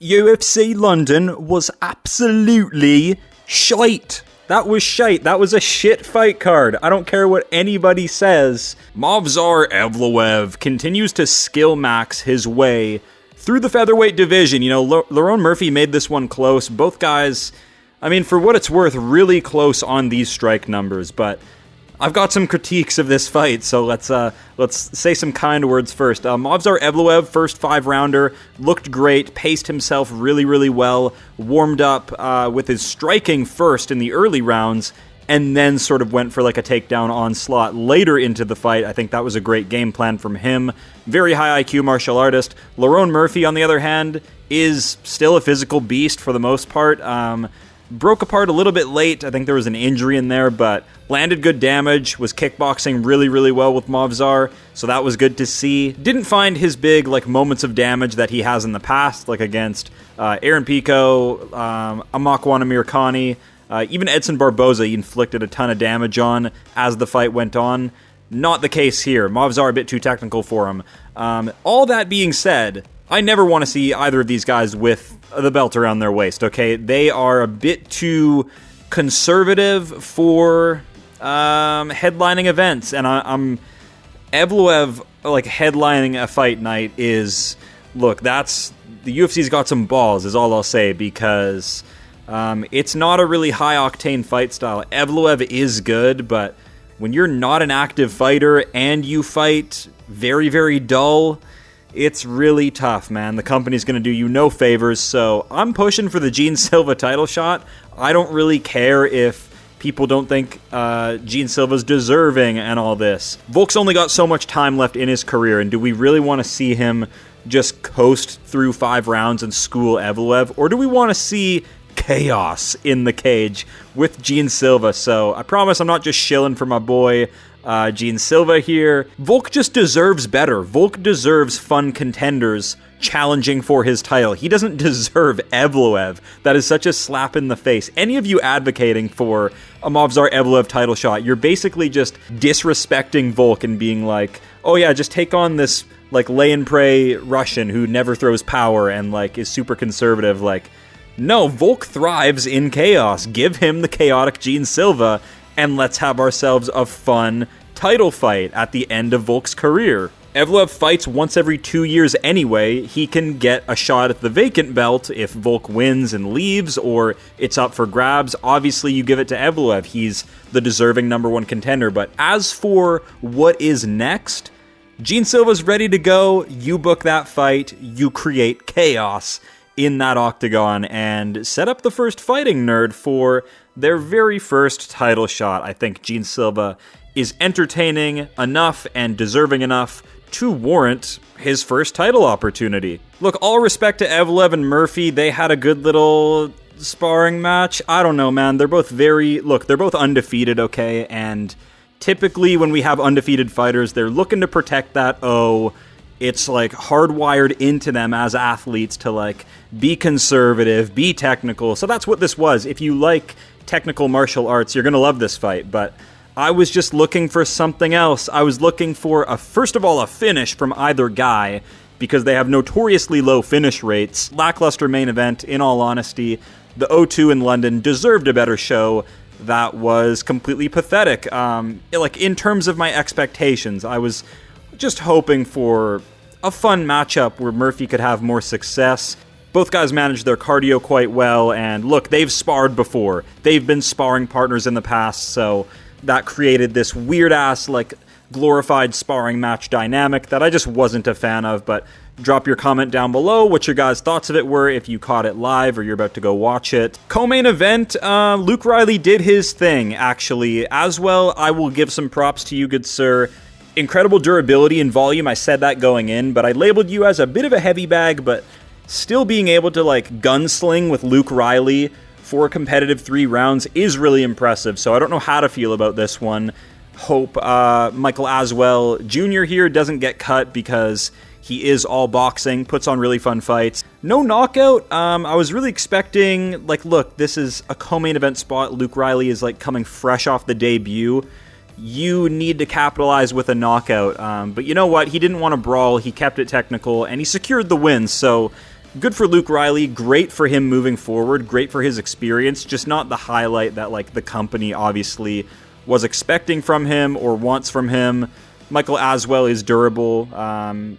UFC London was absolutely shite. That was shite. That was a shit fight card. I don't care what anybody says. Movsar Evloev continues to skill max his way through the featherweight division. You know, Lerone Murphy made this one close. Both guys, I mean, for what it's worth, really close on these strike numbers, but I've got some critiques of this fight, so let's say some kind words first. Movsar Evloev, first 5-rounder, looked great, paced himself really, really well, warmed up with his striking first in the early rounds, and then sort of went for like a takedown onslaught later into the fight. I think that was a great game plan from him. Very high IQ martial artist. Lerone Murphy, on the other hand, is still a physical beast for the most part. Broke apart a little bit late. I think there was an injury in there, but landed good damage, was kickboxing really, really well with Movsar, so that was good to see. Didn't find his big moments of damage that he has in the past, like against Aaron Pico, Amakwan Amirkhani, even Edson Barboza he inflicted a ton of damage on as the fight went on. Not the case here. Movsar a bit too technical for him. All that being said, I never want to see either of these guys with the belt around their waist, okay? They are a bit too conservative for headlining events, and I'm Evloev, headlining a fight night is, look, that's, the UFC's got some balls, is all I'll say, because it's not a really high-octane fight style. Evloev is good, but when you're not an active fighter and you fight very, very dull, it's really tough, man. The company's going to do you no favors, so I'm pushing for the Jean Silva title shot. I don't really care if people don't think Jean Silva's deserving and all this. Volk's only got so much time left in his career, and do we really want to see him just coast through 5 rounds and school Evloev, or do we want to see chaos in the cage with Jean Silva? So I promise I'm not just shilling for my boy Jean Silva here. Volk just deserves better. Volk deserves fun contenders challenging for his title. He doesn't deserve Evloev. That is such a slap in the face. Any of you advocating for a Movsar Evloev title shot, you're basically just disrespecting Volk and being like, oh yeah, just take on this lay and pray Russian who never throws power and is super conservative. No, Volk thrives in chaos. Give him the chaotic Jean Silva, and let's have ourselves a fun title fight at the end of Volk's career. Evloev fights once every 2 years anyway. He can get a shot at the vacant belt if Volk wins and leaves, or it's up for grabs. Obviously, you give it to Evloev. He's the deserving number 1 contender. But as for what is next, Jean Silva's ready to go. You book that fight. You create chaos in that octagon and set up the first fighting nerd for their very first title shot. I think Jean Silva is entertaining enough and deserving enough to warrant his first title opportunity. Look, all respect to Evloev and Murphy. They had a good little sparring match. I don't know, man. They're both they're both undefeated, okay? And typically when we have undefeated fighters, they're looking to protect that O. It's hardwired into them as athletes to be conservative, be technical. So that's what this was. If you like technical martial arts, you're going to love this fight. But I was just looking for something else. I was looking for, first of all, a finish from either guy, because they have notoriously low finish rates. Lackluster main event, in all honesty. The O2 in London deserved a better show. That was completely pathetic. In terms of my expectations, I was just hoping for a fun matchup where Murphy could have more success. Both guys managed their cardio quite well, and look, they've sparred before. They've been sparring partners in the past, so that created this weird-ass, glorified sparring match dynamic that I just wasn't a fan of. But drop your comment down below what your guys' thoughts of it were if you caught it live or you're about to go watch it. Co-main event, Luke Riley did his thing, actually. Aswell, I will give some props to you, good sir. Incredible durability and volume, I said that going in, but I labeled you as a bit of a heavy bag, but still being able to gunsling with Luke Riley for a competitive 3 rounds is really impressive, so I don't know how to feel about this one. Hope Michael Aswell Jr. here doesn't get cut because he is all boxing, puts on really fun fights. No knockout. I was really expecting, look, this is a co-main event spot. Luke Riley is coming fresh off the debut. You need to capitalize with a knockout. But you know what? He didn't want to brawl. He kept it technical, and he secured the win. So good for Luke Riley, great for him moving forward, great for his experience, just not the highlight that, like, the company obviously was expecting from him or wants from him. Michael Aswell is durable,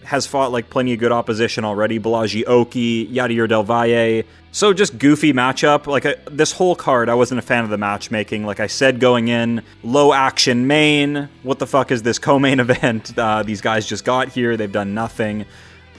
has fought, like, plenty of good opposition already. Balaji Oki, Yadier Del Valle. So just goofy matchup. Like, this whole card, I wasn't a fan of the matchmaking. Like I said going in, low action main. What the fuck is this co-main event? These guys just got here. They've done nothing.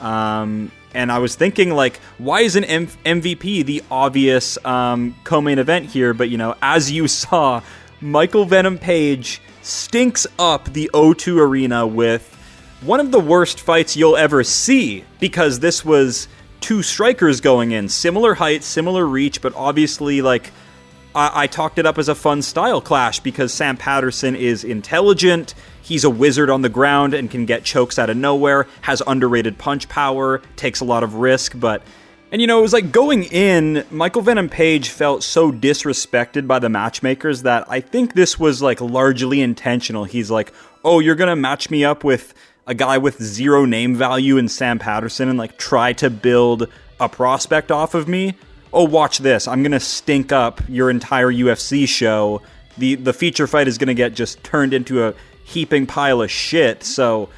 And I was thinking, like, why isn't MVP the obvious co-main event here? But, you know, as you saw, Michael Venom Page stinks up the O2 Arena with one of the worst fights you'll ever see, because this was two strikers going in, similar height, similar reach, but obviously, like, I talked it up as a fun style clash because Sam Patterson is intelligent, he's a wizard on the ground and can get chokes out of nowhere, has underrated punch power, takes a lot of risk, and, you know, it was like going in, Michael Venom Page felt so disrespected by the matchmakers that I think this was, like, largely intentional. He's like, oh, you're gonna match me up with a guy with zero name value in Sam Patterson and, like, try to build a prospect off of me? Oh, watch this. I'm gonna stink up your entire UFC show. The feature fight is gonna get just turned into a heaping pile of shit, so...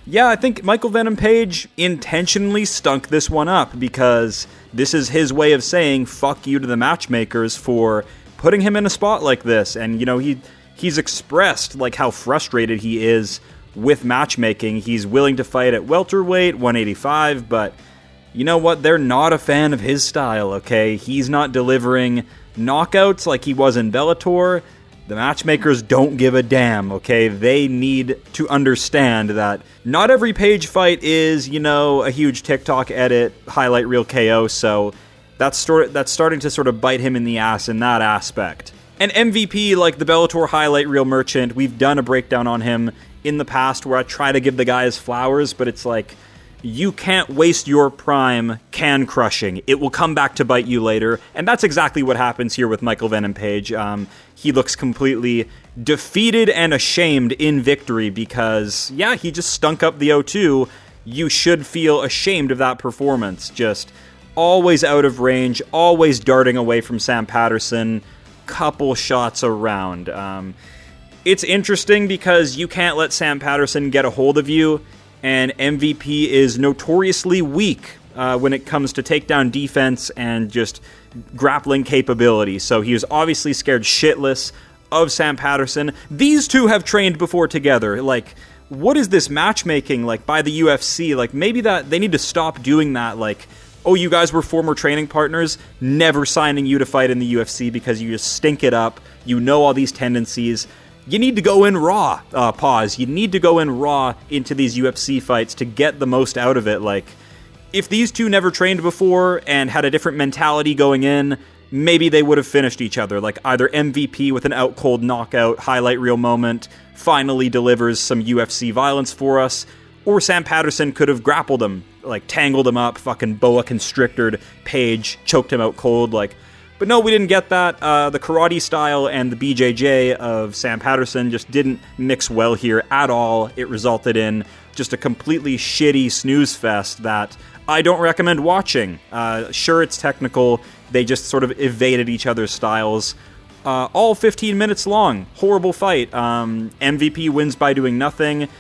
yeah, I think Michael Venom Page intentionally stunk this one up because this is his way of saying fuck you to the matchmakers for putting him in a spot like this. And, you know, he's expressed, like, how frustrated he is with matchmaking. He's willing to fight at welterweight, 185, but you know what? They're not a fan of his style, okay? He's not delivering knockouts like he was in Bellator. The matchmakers don't give a damn, okay? They need to understand that not every Page fight is, you know, a huge TikTok edit, highlight reel KO, so that's starting to sort of bite him in the ass in that aspect. And MVP, like the Bellator highlight reel merchant, we've done a breakdown on him in the past where I try to give the guy his flowers, but it's like, you can't waste your prime can crushing. It will come back to bite you later. And that's exactly what happens here with Michael Venom Page. He looks completely defeated and ashamed in victory because, yeah, he just stunk up the O2. You should feel ashamed of that performance. Just always out of range, always darting away from Sam Patterson, couple shots around. It's interesting because you can't let Sam Patterson get a hold of you. And MVP is notoriously weak when it comes to takedown defense and just grappling capability. So he was obviously scared shitless of Sam Patterson. These two have trained before together. Like, what is this matchmaking, like, by the UFC? Like, maybe that they need to stop doing that. Like, oh, you guys were former training partners, never signing you to fight in the UFC because you just stink it up. You know all these tendencies. You need to go in raw, You need to go in raw into these UFC fights to get the most out of it. Like, if these two never trained before and had a different mentality going in, maybe they would have finished each other. Like, either MVP with an out-cold knockout, highlight reel moment, finally delivers some UFC violence for us, or Sam Patterson could have grappled him, like, tangled him up, fucking boa constricted Page, choked him out cold, like... But no, we didn't get that. The karate style and the BJJ of Sam Patterson just didn't mix well here at all. It resulted in just a completely shitty snooze fest that I don't recommend watching. Sure, it's technical. They just sort of evaded each other's styles. All 15 minutes long. Horrible fight. MVP wins by doing nothing.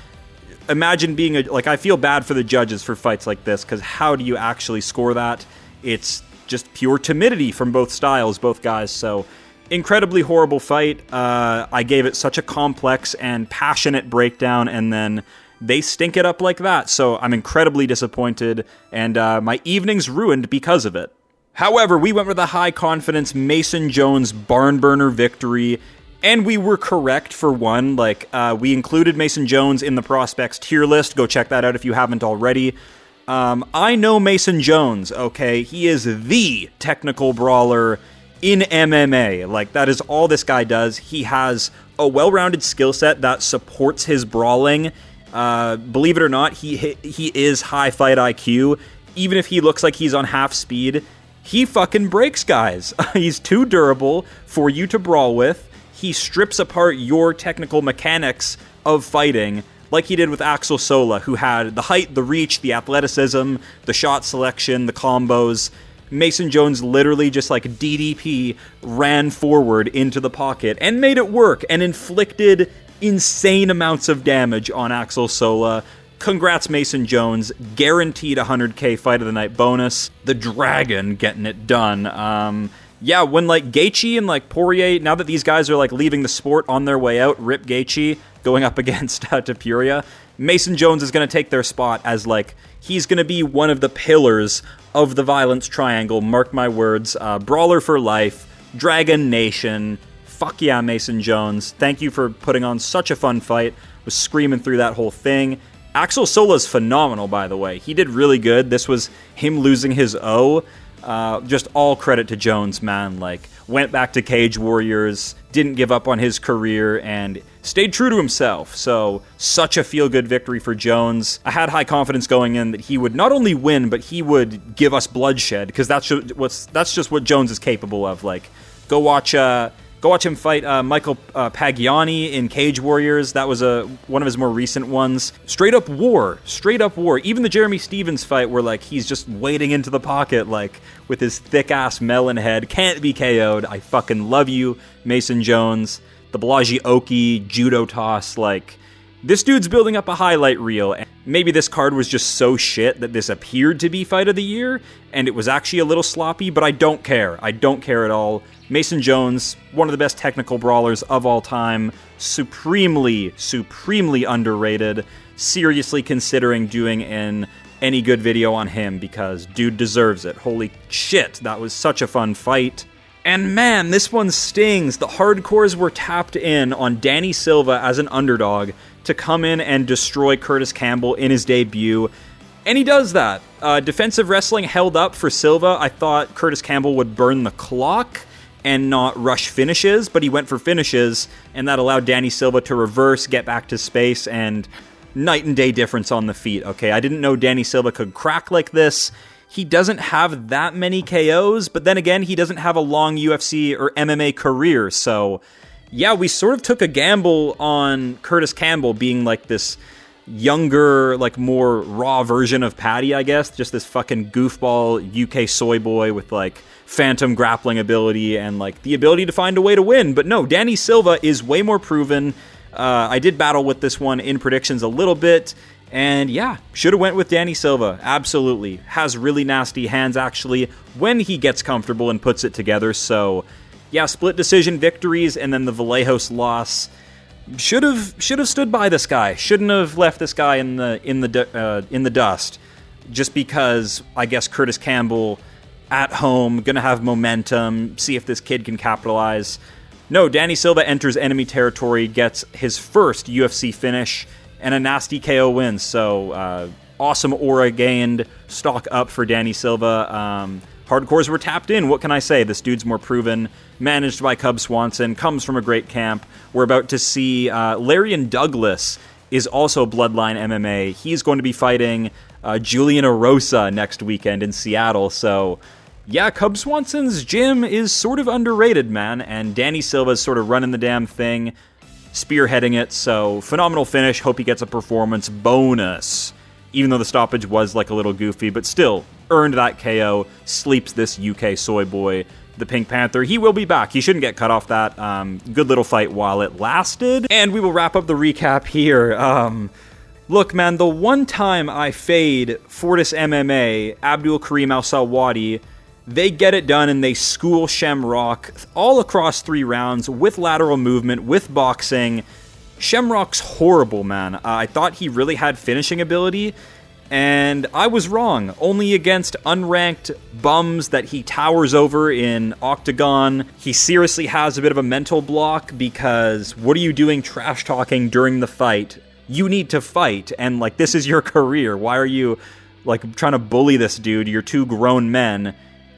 Imagine being I feel bad for the judges for fights like this, because how do you actually score that? It's just pure timidity from both styles, both guys. So incredibly horrible fight. I gave it such a complex and passionate breakdown, and then they stink it up like that. So I'm incredibly disappointed, and my evening's ruined because of it. However, we went with a high confidence Mason Jones barn burner victory, and we were correct for one. We included Mason Jones in the prospects tier list. Go check that out if you haven't already. I know Mason Jones, okay? He is the technical brawler in MMA. Like, that is all this guy does. He has a well-rounded skill set that supports his brawling. Believe it or not, he is high fight IQ. Even if he looks like he's on half speed, he fucking breaks guys. He's too durable for you to brawl with. He strips apart your technical mechanics of fighting. like he did with Axel Sola, who had the height, the reach, the athleticism, the shot selection, the combos. Mason Jones literally just like DDP ran forward into the pocket and made it work and inflicted insane amounts of damage on Axel Sola. Congrats, Mason Jones. Guaranteed 100k fight of the night bonus. The Dragon getting it done. Yeah, when like Gaethje and like Poirier, now that these guys are like leaving the sport on their way out, rip Gaethje, going up against Topuria, Mason Jones is going to take their spot as like, he's going to be one of the pillars of the violence triangle, mark my words. Brawler for life, Dragon Nation. Fuck yeah, Mason Jones. Thank you for putting on such a fun fight. Was screaming through that whole thing. Axel Sola's phenomenal, by the way. He did really good. This was him losing his O. Just all credit to Jones, man. Like, went back to Cage Warriors, didn't give up on his career, and stayed true to himself. So, such a feel-good victory for Jones. I had high confidence going in that he would not only win, but he would give us bloodshed, because that's just what Jones is capable of. Like, go watch him fight Michael Pagiani in Cage Warriors. That was one of his more recent ones. Straight up war. Even the Jeremy Stevens fight where like he's just wading into the pocket like with his thick-ass melon head. Can't be KO'd. I fucking love you, Mason Jones. The Balaji Oki judo toss. Like, this dude's building up a highlight reel. And maybe this card was just so shit that this appeared to be fight of the year and it was actually a little sloppy, but I don't care. I don't care at all. Mason Jones, one of the best technical brawlers of all time, supremely underrated. Seriously considering doing any good video on him because dude deserves it. Holy shit, that was such a fun fight. And man, this one stings. The hardcores were tapped in on Danny Silva as an underdog to come in and destroy Curtis Campbell in his debut. And he does that. Defensive wrestling held up for Silva. I thought Curtis Campbell would burn the clock and not rush finishes, but he went for finishes, and that allowed Danny Silva to reverse, get back to space, and night and day difference on the feet, okay? I didn't know Danny Silva could crack like this. He doesn't have that many KOs, but then again, he doesn't have a long UFC or MMA career, so yeah, we sort of took a gamble on Curtis Campbell being like this younger, like more raw version of Paddy, I guess, just this fucking goofball UK soy boy with like phantom grappling ability and like the ability to find a way to win. But no, Danny Silva is way more proven. I did battle with this one in predictions a little bit, and yeah, should have went with Danny Silva. Absolutely. Has really nasty hands actually when he gets comfortable and puts it together. So yeah, split decision victories and then the Vallejos loss. Should have stood by this guy. Shouldn't have left this guy in the dust. Just because I guess Curtis Campbell at home, gonna have momentum, see if this kid can capitalize. No, Danny Silva enters enemy territory, gets his first UFC finish, and a nasty KO win. So, awesome aura gained, stock up for Danny Silva. Hardcores were tapped in, what can I say? This dude's more proven, managed by Cub Swanson, comes from a great camp. We're about to see Larian Douglas is also Bloodline MMA. He's going to be fighting Julian Erosa next weekend in Seattle, so yeah, Cub Swanson's gym is sort of underrated, man, and Danny Silva's sort of running the damn thing, spearheading it, so phenomenal finish. Hope he gets a performance bonus, even though the stoppage was like a little goofy, but still earned that KO, sleeps this UK soy boy, the Pink Panther. He will be back. He shouldn't get cut off that. Good little fight while it lasted, and we will wrap up the recap here. Look, man, the one time I fade Fortis MMA, Abdul Karim Al-Sawadi, they get it done and they school Shem Rock all across 3 rounds with lateral movement, with boxing. Shem Rock's horrible, man. I thought he really had finishing ability, and I was wrong. Only against unranked bums that he towers over in Octagon. He seriously has a bit of a mental block because what are you doing trash talking during the fight? You need to fight, and like this is your career. Why are you like trying to bully this dude? You're 2 grown men.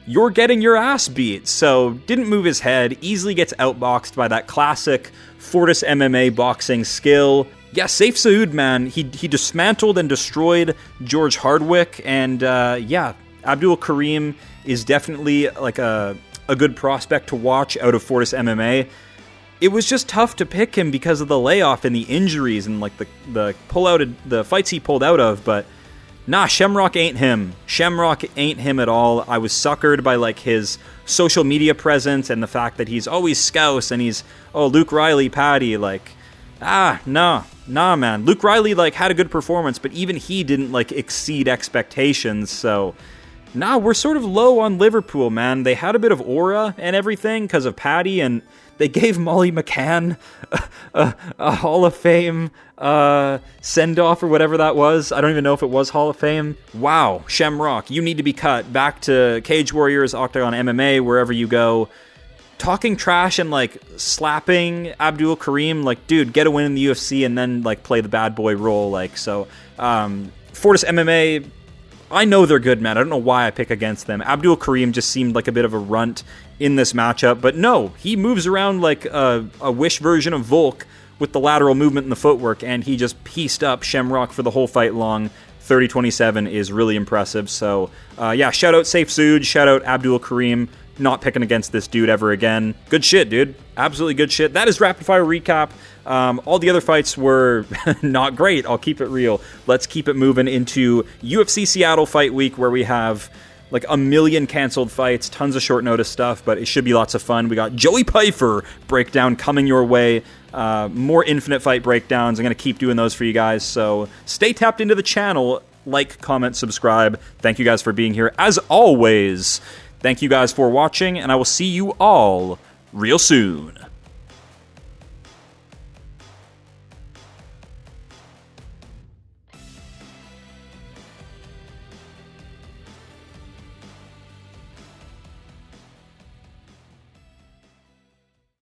You're getting your ass beat. So didn't move his head, easily gets outboxed by that classic Fortis MMA boxing skill. Yeah, Saif Saud, man, he dismantled and destroyed George Hardwick, and yeah, Abdul Karim is definitely like a good prospect to watch out of Fortis MMA. it was just tough to pick him because of the layoff and the injuries and like the fights he pulled out of. But nah, Shem Rock ain't him. Shem Rock ain't him at all. I was suckered by like his social media presence and the fact that he's always Scouse and he's, oh, Luke Riley, Patty, like, nah, man. Luke Riley like had a good performance, but even he didn't like exceed expectations. So nah, we're sort of low on Liverpool, man. They had a bit of aura and everything because of Patty, and they gave Molly McCann a Hall of Fame send-off or whatever that was. I don't even know if it was Hall of Fame. Wow, Shem Rock, you need to be cut. Back to Cage Warriors, Octagon MMA, wherever you go. Talking trash and, like, slapping Abdul Karim. Like, dude, get a win in the UFC and then, like, play the bad boy role. Like, so, Fortis MMA, I know they're good, man. I don't know why I pick against them. Abdul Karim just seemed like a bit of a runt in this matchup, but no, he moves around like a Wish version of Volk with the lateral movement and the footwork, and he just pieced up Shem Rock for the whole fight long. 30-27 is really impressive. So, yeah, shout out Safe Sooj, shout out Abdul Karim. Not picking against this dude ever again. Good shit, dude. Absolutely good shit. That is Rapid Fire Recap. All the other fights were not great. I'll keep it real. Let's keep it moving into UFC Seattle Fight Week, where we have like a million canceled fights, tons of short notice stuff, but it should be lots of fun. We got Joey Pfeiffer breakdown coming your way. More Infinite Fight breakdowns. I'm going to keep doing those for you guys. So stay tapped into the channel. Like, comment, subscribe. Thank you guys for being here. As always, thank you guys for watching, and I will see you all real soon.